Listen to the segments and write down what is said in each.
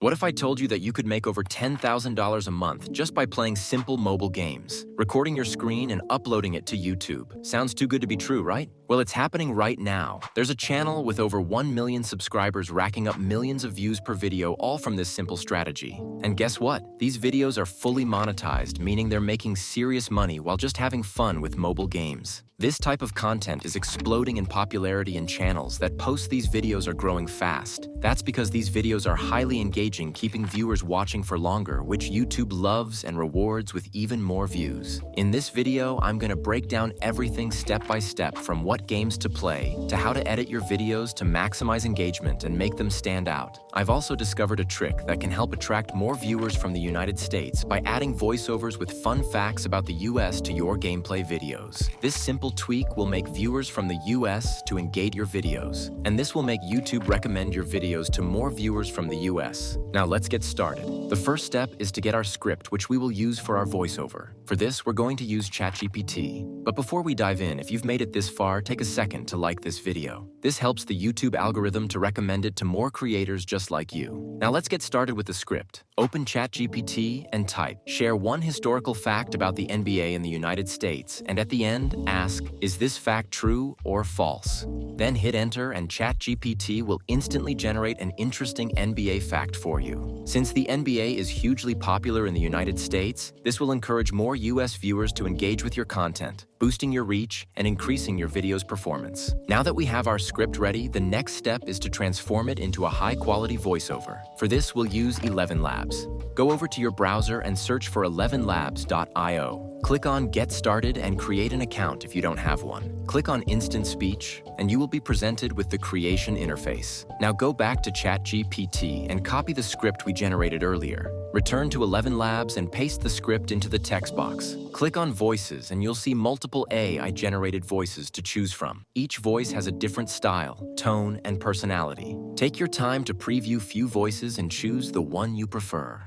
What if I told you that you could make over $10,000 a month just by playing simple mobile games, recording your screen and uploading it to YouTube? Sounds too good to be true, right? Well, it's happening right now. There's a channel with over 1 million subscribers racking up millions of views per video, all from this simple strategy. And guess what? These videos are fully monetized, meaning they're making serious money while just having fun with mobile games. This type of content is exploding in popularity, and channels that post these videos are growing fast. That's because these videos are highly engaging, keeping viewers watching for longer, which YouTube loves and rewards with even more views. In this video, I'm going to break down everything step by step, from what games to play, to how to edit your videos to maximize engagement and make them stand out. I've also discovered a trick that can help attract more viewers from the United States by adding voiceovers with fun facts about the US to your gameplay videos. This simple tweak will make viewers from the US to engage your videos, and this will make YouTube recommend your videos to more viewers from the US. Now let's get started. The first step is to get our script, which we will use for our voiceover. For this, we're going to use ChatGPT. But before we dive in, if you've made it this far, take a second to like this video. This helps the YouTube algorithm to recommend it to more creators just like you. Now let's get started with the script. Open ChatGPT and type, "Share one historical fact about the NBA in the United States," and at the end, ask, "Is this fact true or false?" Then hit enter, and ChatGPT will instantly generate an interesting NBA fact for you. Since the NBA is hugely popular in the United States, this will encourage more US viewers to engage with your content, boosting your reach and increasing your video's performance. Now that we have our script ready, the next step is to transform it into a high-quality voiceover. For this, we'll use ElevenLabs. Go over to your browser and search for ElevenLabs.io. Click on Get Started and create an account if you don't have one. Click on Instant Speech, and you will be presented with the creation interface. Now go back to ChatGPT and copy the script we generated earlier. Return to ElevenLabs and paste the script into the text box. Click on Voices and you'll see multiple AI-generated voices to choose from. Each voice has a different style, tone, and personality. Take your time to preview few voices and choose the one you prefer.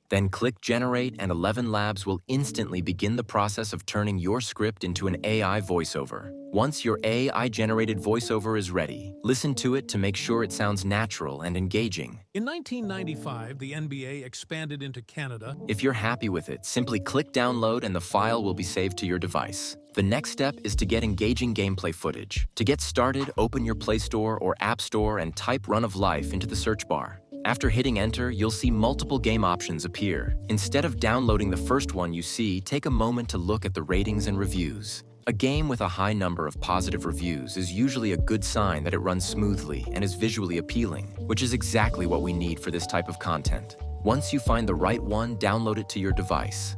Then click Generate, and ElevenLabs will instantly begin the process of turning your script into an AI voiceover. Once your AI-generated voiceover is ready, listen to it to make sure it sounds natural and engaging. In 1995, the NBA expanded into Canada. If you're happy with it, simply click Download and the file will be saved to your device. The next step is to get engaging gameplay footage. To get started, open your Play Store or App Store and type Run of Life into the search bar. After hitting enter, you'll see multiple game options appear. Instead of downloading the first one you see, take a moment to look at the ratings and reviews. A game with a high number of positive reviews is usually a good sign that it runs smoothly and is visually appealing, which is exactly what we need for this type of content. Once you find the right one, download it to your device.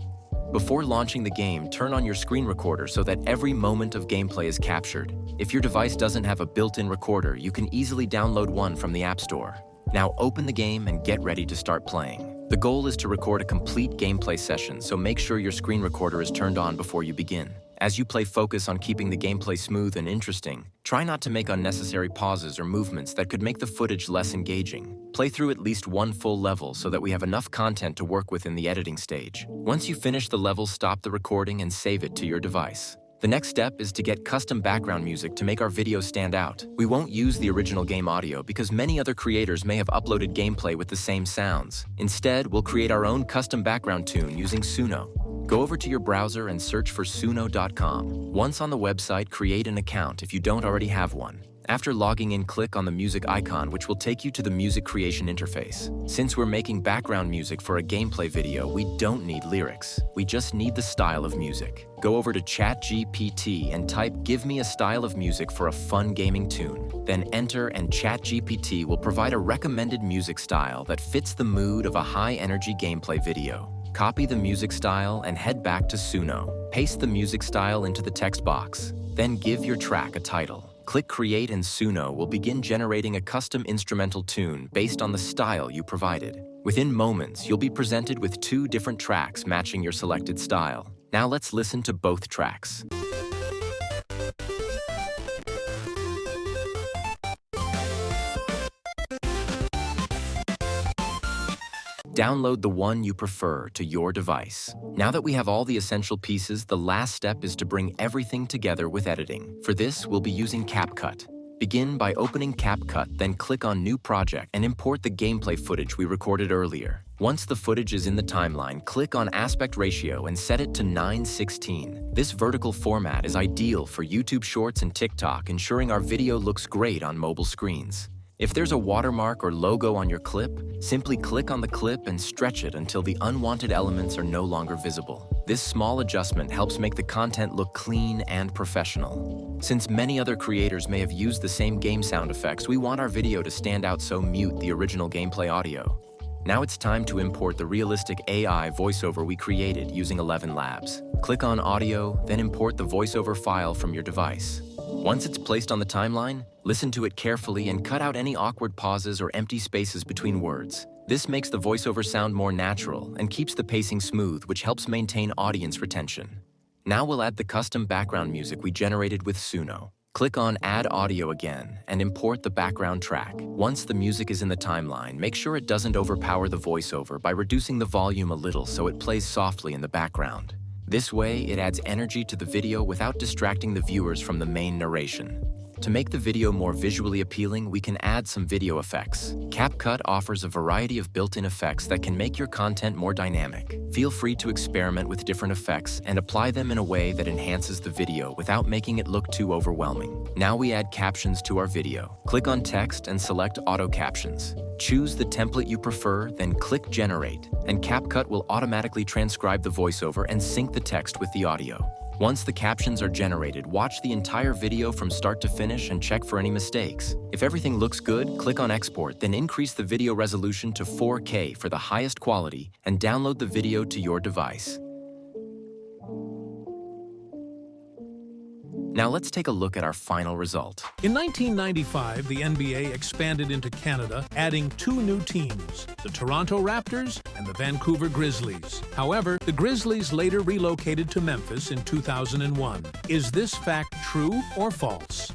Before launching the game, turn on your screen recorder so that every moment of gameplay is captured. If your device doesn't have a built-in recorder, you can easily download one from the App Store. Now open the game and get ready to start playing. The goal is to record a complete gameplay session, so make sure your screen recorder is turned on before you begin. As you play, focus on keeping the gameplay smooth and interesting. Try not to make unnecessary pauses or movements that could make the footage less engaging. Play through at least one full level so that we have enough content to work with in the editing stage. Once you finish the level, stop the recording and save it to your device. The next step is to get custom background music to make our videos stand out. We won't use the original game audio because many other creators may have uploaded gameplay with the same sounds. Instead, we'll create our own custom background tune using Suno. Go over to your browser and search for suno.com. Once on the website, create an account if you don't already have one. After logging in, click on the music icon, which will take you to the music creation interface. Since we're making background music for a gameplay video, we don't need lyrics. We just need the style of music. Go over to ChatGPT and type, "Give me a style of music for a fun gaming tune." Then enter, and ChatGPT will provide a recommended music style that fits the mood of a high-energy gameplay video. Copy the music style and head back to Suno. Paste the music style into the text box. Then give your track a title. Click Create, and Suno will begin generating a custom instrumental tune based on the style you provided. Within moments, you'll be presented with 2 different tracks matching your selected style. Now let's listen to both tracks. Download the one you prefer to your device. Now that we have all the essential pieces, the last step is to bring everything together with editing. For this, we'll be using CapCut. Begin by opening CapCut, then click on New Project and import the gameplay footage we recorded earlier. Once the footage is in the timeline, click on Aspect Ratio and set it to 9:16. This vertical format is ideal for YouTube Shorts and TikTok, ensuring our video looks great on mobile screens. If there's a watermark or logo on your clip, simply click on the clip and stretch it until the unwanted elements are no longer visible. This small adjustment helps make the content look clean and professional. Since many other creators may have used the same game sound effects, we want our video to stand out, so mute the original gameplay audio. Now it's time to import the realistic AI voiceover we created using ElevenLabs. Click on Audio, then import the voiceover file from your device. Once it's placed on the timeline, listen to it carefully and cut out any awkward pauses or empty spaces between words. This makes the voiceover sound more natural and keeps the pacing smooth, which helps maintain audience retention. Now we'll add the custom background music we generated with Suno. Click on Add Audio again and import the background track. Once the music is in the timeline, make sure it doesn't overpower the voiceover by reducing the volume a little so it plays softly in the background. This way, it adds energy to the video without distracting the viewers from the main narration. To make the video more visually appealing, we can add some video effects. CapCut offers a variety of built-in effects that can make your content more dynamic. Feel free to experiment with different effects and apply them in a way that enhances the video without making it look too overwhelming. Now we add captions to our video. Click on Text and select Auto Captions. Choose the template you prefer, then click Generate, and CapCut will automatically transcribe the voiceover and sync the text with the audio. Once the captions are generated, watch the entire video from start to finish and check for any mistakes. If everything looks good, click on Export, then increase the video resolution to 4K for the highest quality and download the video to your device. Now let's take a look at our final result. In 1995, the NBA expanded into Canada, adding 2 new teams, the Toronto Raptors and the Vancouver Grizzlies. However, the Grizzlies later relocated to Memphis in 2001. Is this fact true or false?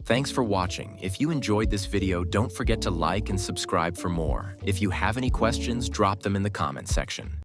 Thanks for watching. If you enjoyed this video, don't forget to like and subscribe for more. If you have any questions, drop them in the comments section.